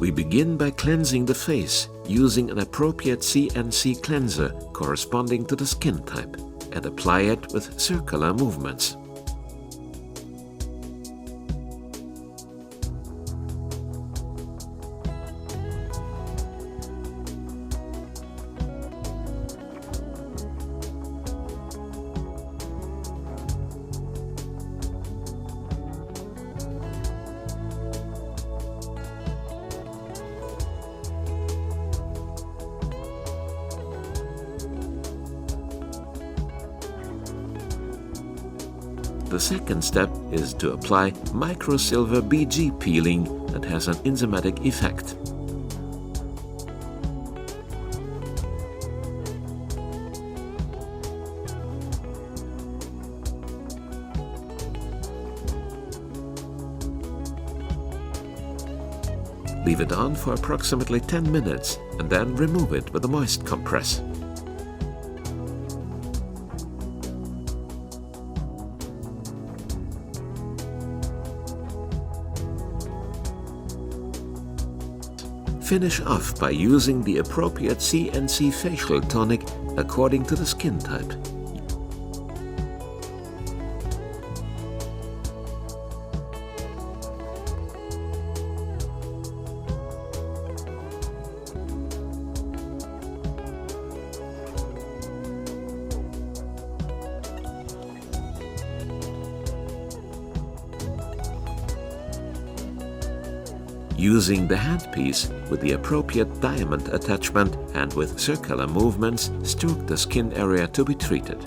We begin by cleansing the face using an appropriate CNC cleanser corresponding to the skin type and apply it with circular movements. The second step is to apply microsilver BG peeling that has an enzymatic effect. Leave it on for approximately 10 minutes and then remove it with a moist compress. Finish off by using the appropriate CNC facial tonic according to the skin type. Using the handpiece with the appropriate diamond attachment and with circular movements, stroke the skin area to be treated.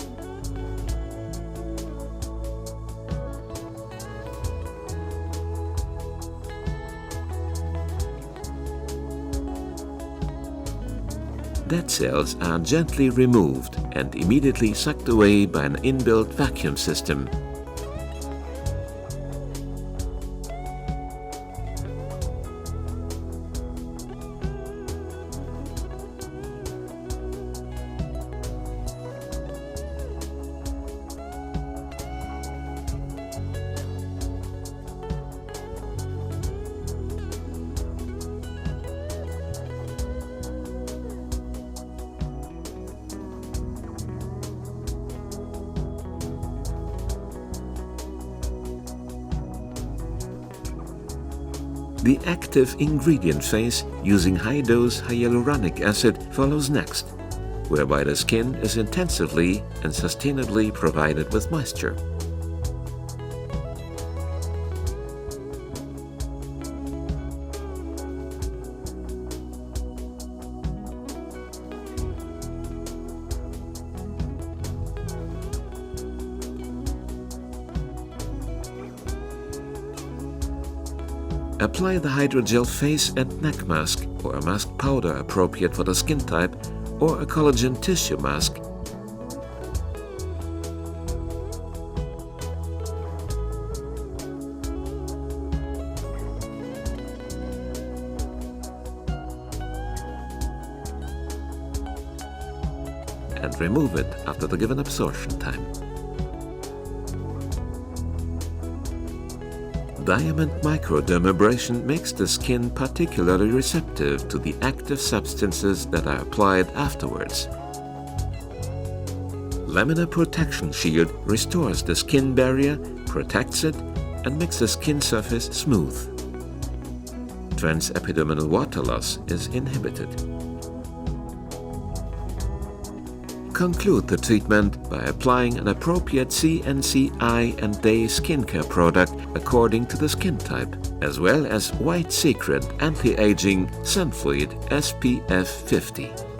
Dead cells are gently removed and immediately sucked away by an inbuilt vacuum system. The active ingredient phase using high-dose hyaluronic acid follows next, whereby the skin is intensively and sustainably provided with moisture. Apply the hydrogel face and neck mask or a mask powder appropriate for the skin type or a collagen tissue mask. And remove it after the given absorption time. Diamond Microdermabrasion makes the skin particularly receptive to the active substances that are applied afterwards. Laminar protection shield restores the skin barrier, protects it, and makes the skin surface smooth. Transepidermal water loss is inhibited. Conclude the treatment by applying an appropriate CNC eye and day skincare product according to the skin type, as well as White Secret Anti-Aging Sun Fluid SPF 50.